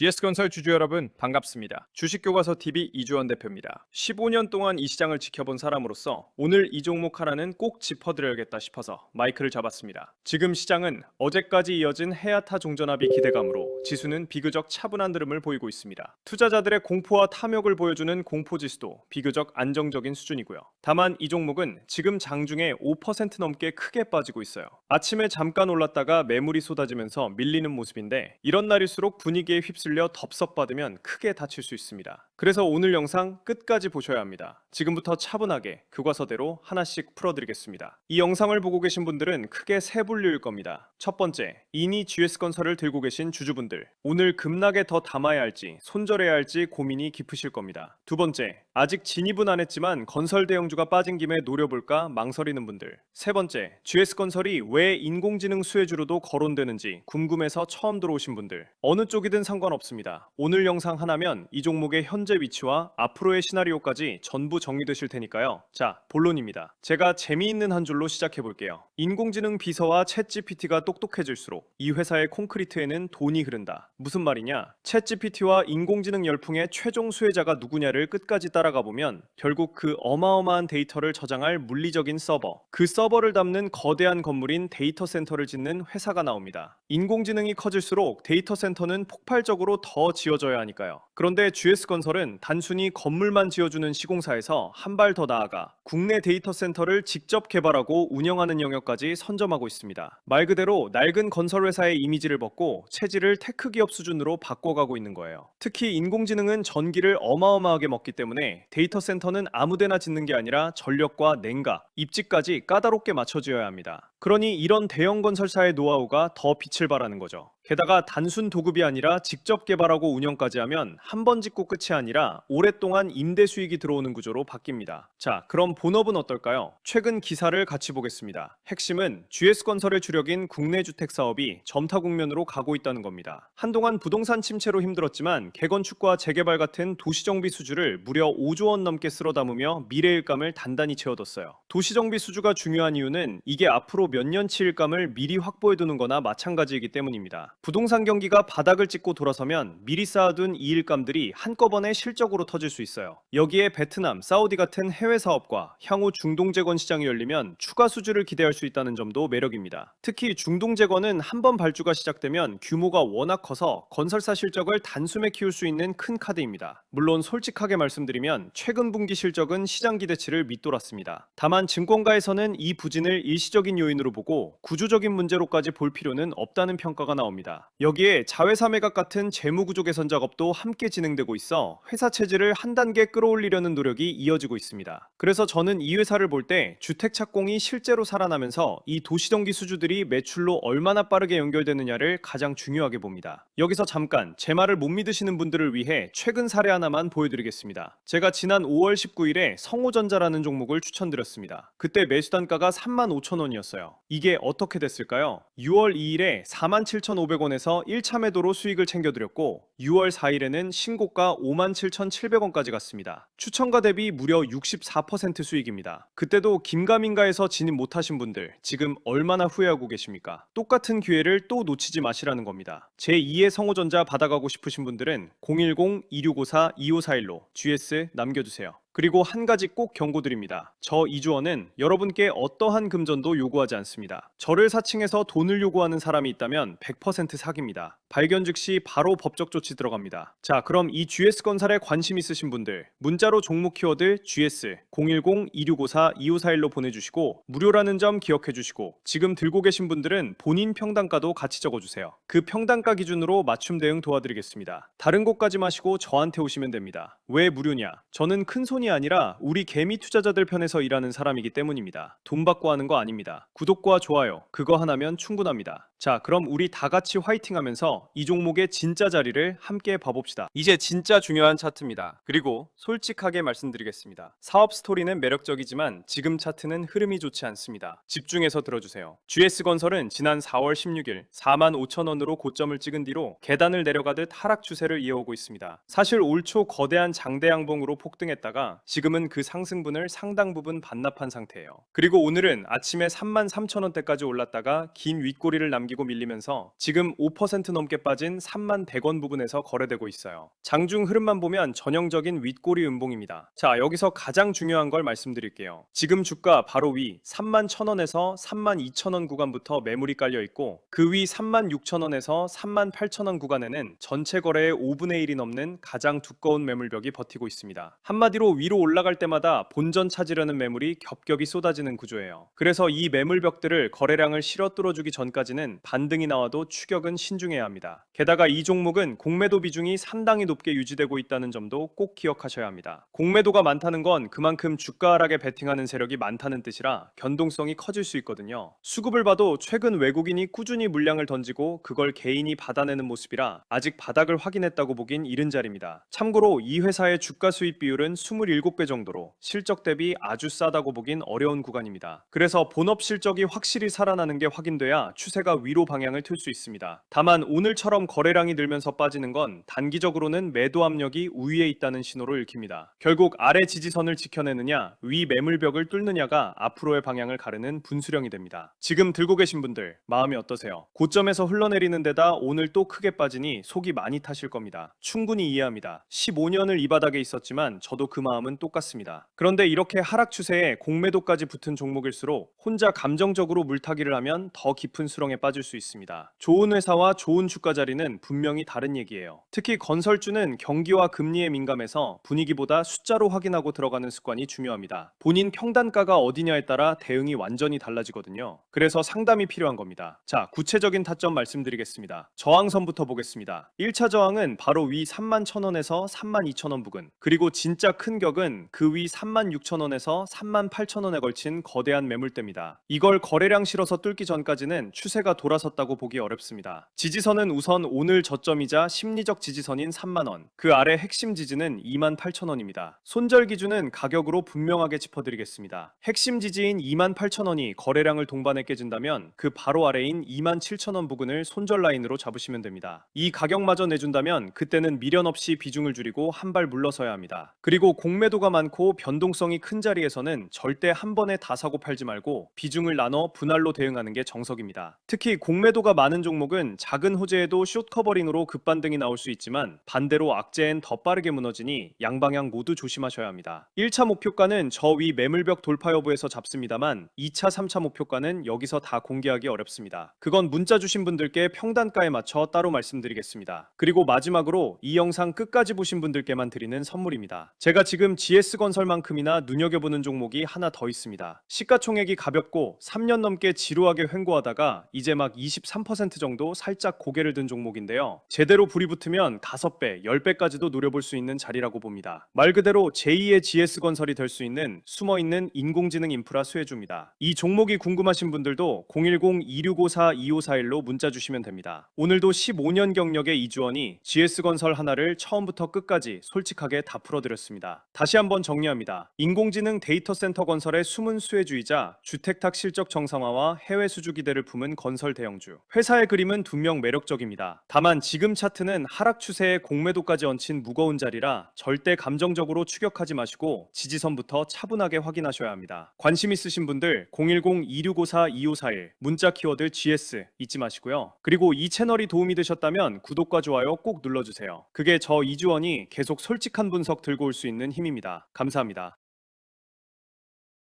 GS건설 주주 여러분 반갑습니다. 주식교과서TV 이주원 대표입니다. 15년 동안 이 시장을 지켜본 사람으로서 오늘 이 종목 하나는 꼭 짚어드려야겠다 싶어서 마이크를 잡았습니다. 지금 시장은 어제까지 이어진 해야타 종전합의 기대감으로 지수는 비교적 차분한 흐름을 보이고 있습니다. 투자자들의 공포와 탐욕을 보여주는 공포지수도 비교적 안정적인 수준이고요. 다만 이 종목은 지금 장중에 5% 넘게 크게 빠지고 있어요. 아침에 잠깐 올랐다가 매물이 쏟아지면서 밀리는 모습인데 이런 날일수록 분위기에 휩쓸려 덥석받으면 크게 다칠 수 있습니다. 그래서 오늘 영상 끝까지 보셔야 합니다. 지금부터 차분하게 교과서대로 하나씩 풀어드리겠습니다. 이 영상을 보고 계신 분들은 크게 세 분류일 겁니다. 첫 번째, 이미 GS건설을 들고 계신 주주분들, 오늘 급락에 더 담아야 할지 손절해야 할지 고민이 깊으실 겁니다. 두 번째, 아직 진입은 안 했지만 건설 대형주가 빠진 김에 노려볼까 망설이는 분들. 세 번째, GS건설이 왜 인공지능 수혜주로도 거론되는지 궁금해서 처음 들어오신 분들. 어느 쪽이든 상관없습니다. 오늘 영상 하나면 이 종목의 현재 위치와 앞으로의 시나리오까지 전부 정리되실 테니까요. 자, 본론입니다. 제가 재미있는 한 줄로 시작해 볼게요. 인공지능 비서와 챗GPT가 똑똑해질수록 이 회사의 콘크리트에는 돈이 흐른다. 무슨 말이냐? 챗GPT와 인공지능 열풍의 최종 수혜자가 누구냐를 끝까지 따라가 보면 결국 그 어마어마한 데이터를 저장할 물리적인 서버, 그 서버를 담는 거대한 건물인 데이터 센터를 짓는 회사가 나옵니다. 인공지능이 커질수록 데이터 센터는 폭발적으로 더 지어져야 하니까요. 그런데 GS건설은 단순히 건물만 지어주는 시공사에서 한 발 더 나아가 국내 데이터 센터를 직접 개발하고 운영하는 영역까지 선점하고 있습니다. 말 그대로 낡은 건설회사의 이미지를 벗고 체질을 테크 기업 수준으로 바꿔가고 있는 거예요. 특히 인공지능은 전기를 어마어마하게 먹기 때문에 데이터 센터는 아무데나 짓는 게 아니라 전력과 냉각, 입지까지 까다롭게 맞춰지어야 합니다. 그러니 이런 대형 건설사의 노하우가 더 빛을 발하는 거죠. 게다가 단순 도급이 아니라 직접 개발하고 운영까지 하면 한 번 짓고 끝이 아니라 오랫동안 임대 수익이 들어오는 구조로 바뀝니다. 자, 그럼 본업은 어떨까요? 최근 기사를 같이 보겠습니다. 핵심은 GS건설의 주력인 국내 주택 사업이 점타 국면으로 가고 있다는 겁니다. 한동안 부동산 침체로 힘들었지만 개건축과 재개발 같은 도시정비 수주를 무려 5조 원 넘게 쓸어 담으며 미래일감을 단단히 채워뒀어요. 도시정비 수주가 중요한 이유는 이게 앞으로 몇 년치 일감을 미리 확보해두는 거나 마찬가지이기 때문입니다. 부동산 경기가 바닥을 찍고 돌아서면 미리 쌓아둔 이 일감들이 한꺼번에 실적으로 터질 수 있어요. 여기에 베트남, 사우디 같은 해외 사업과 향후 중동 재건 시장이 열리면 추가 수주를 기대할 수 있다는 점도 매력입니다. 특히 중동 재건은 한번 발주가 시작되면 규모가 워낙 커서 건설사 실적을 단숨에 키울 수 있는 큰 카드입니다. 물론 솔직하게 말씀드리면 최근 분기 실적은 시장 기대치를 밑돌았습니다. 다만 증권가에서는 이 부진을 일시적인 요인으로 보고 구조적인 문제로까지 볼 필요는 없다는 평가가 나옵니다. 여기에 자회사 매각 같은 재무구조 개선 작업도 함께 진행되고 있어 회사 체질을 한 단계 끌어올리려는 노력이 이어지고 있습니다. 그래서 저는 이 회사를 볼 때 주택 착공이 실제로 살아나면서 이 도시정기 수주들이 매출로 얼마나 빠르게 연결되느냐를 가장 중요하게 봅니다. 여기서 잠깐 제 말을 못 믿으시는 분들을 위해 최근 사례 하나만 보여드리겠습니다. 제가 지난 5월 19일에 성호전자라는 종목을 추천드렸습니다. 그때 매수 단가가 35,000원이었어요. 이게 어떻게 됐을까요? 6월 2일에 47,500원에서 1차 매도로 수익을 챙겨드렸고 6월 4일에는 신고가 57,700원까지 갔습니다. 추천가 대비 무려 64% 수익입니다. 그때도 김가민가에서 진입 못하신 분들 지금 얼마나 후회하고 계십니까? 똑같은 기회를 또 놓치지 마시라는 겁니다. 제2의 성호전자 받아가고 싶으신 분들은 010-2654-2541로 GS 남겨주세요. 그리고 한 가지 꼭 경고드립니다. 저 이주원은 여러분께 어떠한 금전도 요구하지 않습니다. 저를 사칭해서 돈을 요구하는 사람이 있다면 100% 사기입니다. 발견 즉시 바로 법적 조치 들어갑니다. 자, 그럼 이 GS건설에 관심 있으신 분들 문자로 종목 키워드 GS 010-2654-2541로 보내주시고 무료라는 점 기억해 주시고 지금 들고 계신 분들은 본인 평단가도 같이 적어주세요. 그 평단가 기준으로 맞춤 대응 도와드리겠습니다. 다른 곳까지 마시고 저한테 오시면 됩니다. 왜 무료냐? 저는 큰 손이 아니라 우리 개미 투자자들 편에서 일하는 사람이기 때문입니다. 돈 받고 하는 거 아닙니다. 구독과 좋아요 그거 하나면 충분합니다. 자, 그럼 우리 다 같이 화이팅 하면서 이 종목의 진짜 자리를 함께 봐봅시다. 이제 진짜 중요한 차트입니다. 그리고 솔직하게 말씀드리겠습니다. 사업 스토리는 매력적이지만 지금 차트는 흐름이 좋지 않습니다. 집중해서 들어주세요. GS건설은 지난 4월 16일 45,000원으로 고점을 찍은 뒤로 계단을 내려가듯 하락 추세를 이어오고 있습니다. 사실 올 초 거대한 장대 양봉으로 폭등했다가 지금은 그 상승분을 상당 부분 반납한 상태예요. 그리고 오늘은 아침에 33,000원대까지 올랐다가 긴 윗꼬리를 남긴 남기고 밀리면서 지금 5% 넘게 빠진 31,100원 부근에서 거래되고 있어요. 장중 흐름만 보면 전형적인 윗꼬리 음봉입니다. 자, 여기서 가장 중요한 걸 말씀드릴게요. 지금 주가 바로 위 31,000원에서 32,000원 구간부터 매물이 깔려 있고 그 위 36,000원에서 38,000원 구간에는 전체 거래의 5분의 1이 넘는 가장 두꺼운 매물벽이 버티고 있습니다. 한마디로 위로 올라갈 때마다 본전 찾으려는 매물이 겹겹이 쏟아지는 구조예요. 그래서 이 매물벽들을 거래량을 실어 뚫어주기 전까지는 반등이 나와도 추격은 신중해야 합니다. 게다가 이 종목은 공매도 비중이 상당히 높게 유지되고 있다는 점도 꼭 기억하셔야 합니다. 공매도가 많다는 건 그만큼 주가 하락에 베팅하는 세력이 많다는 뜻이라 변동성이 커질 수 있거든요. 수급을 봐도 최근 외국인이 꾸준히 물량을 던지고 그걸 개인이 받아내는 모습이라 아직 바닥을 확인했다고 보긴 이른 자리입니다. 참고로 이 회사의 주가 수익 비율은 27배 정도로 실적 대비 아주 싸다고 보긴 어려운 구간입니다. 그래서 본업 실적이 확실히 살아나는 게 확인돼야 추세가 위로 방향을 틀 수 있습니다. 다만 오늘처럼 거래량이 늘면서 빠지는 건 단기적으로는 매도 압력이 우위에 있다는 신호를 읽힙니다. 결국 아래 지지선을 지켜내느냐 위 매물벽을 뚫느냐가 앞으로의 방향을 가르는 분수령이 됩니다. 지금 들고 계신 분들 마음이 어떠세요? 고점에서 흘러내리는 데다 오늘 또 크게 빠지니 속이 많이 타실 겁니다. 충분히 이해합니다. 15년을 이 바닥에 있었지만 저도 그 마음은 똑같습니다. 그런데 이렇게 하락 추세에 공매도까지 붙은 종목일수록 혼자 감정적으로 물타기를 하면 더 깊은 수렁에 빠질 수 있습니다. 좋은 회사와 좋은 주가 자리는 분명히 다른 얘기예요. 특히 건설주는 경기와 금리에 민감해서 분위기보다 숫자로 확인하고 들어가는 습관이 중요합니다. 본인 평단가가 어디냐에 따라 대응이 완전히 달라지거든요. 그래서 상담이 필요한 겁니다. 자, 구체적인 타점 말씀드리겠습니다. 저항선부터 보겠습니다. 1차 저항은 바로 위 31,000원에서 32,000원 부근, 그리고 진짜 큰 격은 그 위 36,000원에서 38,000원에 걸친 거대한 매물대입니다. 이걸 거래량 실어서 뚫기 전까지는 추세가 돌아섰다고 보기 어렵습니다. 지지선은 우선 오늘 저점이자 심리적 지지선인 3만원, 그 아래 핵심 지지는 28,000원입니다. 손절 기준은 가격으로 분명하게 짚어드리겠습니다. 핵심 지지인 28,000원이 거래량을 동반해 깨진다면 그 바로 아래인 27,000원 부근을 손절 라인으로 잡으시면 됩니다. 이 가격마저 내준다면 그때는 미련 없이 비중을 줄이고 한 발 물러서야 합니다. 그리고 공매도가 많고 변동성이 큰 자리에서는 절대 한 번에 다 사고 팔지 말고 비중을 나눠 분할로 대응하는 게 정석입니다. 특히 공매도가 많은 종목은 작은 호재에도 숏 커버링으로 급반등이 나올 수 있지만 반대로 악재엔 더 빠르게 무너지니 양방향 모두 조심하셔야 합니다. 1차 목표가는 저 위 매물벽 돌파 여부에서 잡습니다만 2차, 3차 목표가는 여기서 다 공개하기 어렵습니다. 그건 문자 주신 분들께 평단가에 맞춰 따로 말씀드리겠습니다. 그리고 마지막으로 이 영상 끝까지 보신 분들께만 드리는 선물입니다. 제가 지금 GS건설만큼이나 눈여겨보는 종목이 하나 더 있습니다. 시가총액이 가볍고 3년 넘게 지루하게 횡보하다가 이제 막 23% 정도 살짝 고개를 든 종목인데요. 제대로 불이 붙으면 5배, 10배까지도 노려볼 수 있는 자리라고 봅니다. 말 그대로 제2의 GS건설이 될 수 있는 숨어있는 인공지능 인프라 수혜주입니다. 이 종목이 궁금하신 분들도 010-2654-2541로 문자 주시면 됩니다. 오늘도 15년 경력의 이주원이 GS건설 하나를 처음부터 끝까지 솔직하게 다 풀어드렸습니다. 다시 한번 정리합니다. 인공지능 데이터 센터 건설의 숨은 수혜주이자 주택탁 실적 정상화와 해외 수주 기대를 품은 건설 대형주. 회사의 그림은 분명 매력적입니다. 다만 지금 차트는 하락 추세에 공매도까지 얹힌 무거운 자리라 절대 감정적으로 추격하지 마시고 지지선부터 차분하게 확인하셔야 합니다. 관심 있으신 분들 010-2654-2541 문자 키워드 GS 잊지 마시고요. 그리고 이 채널이 도움이 되셨다면 구독과 좋아요 꼭 눌러주세요. 그게 저 이주원이 계속 솔직한 분석 들고 올 수 있는 힘입니다. 감사합니다.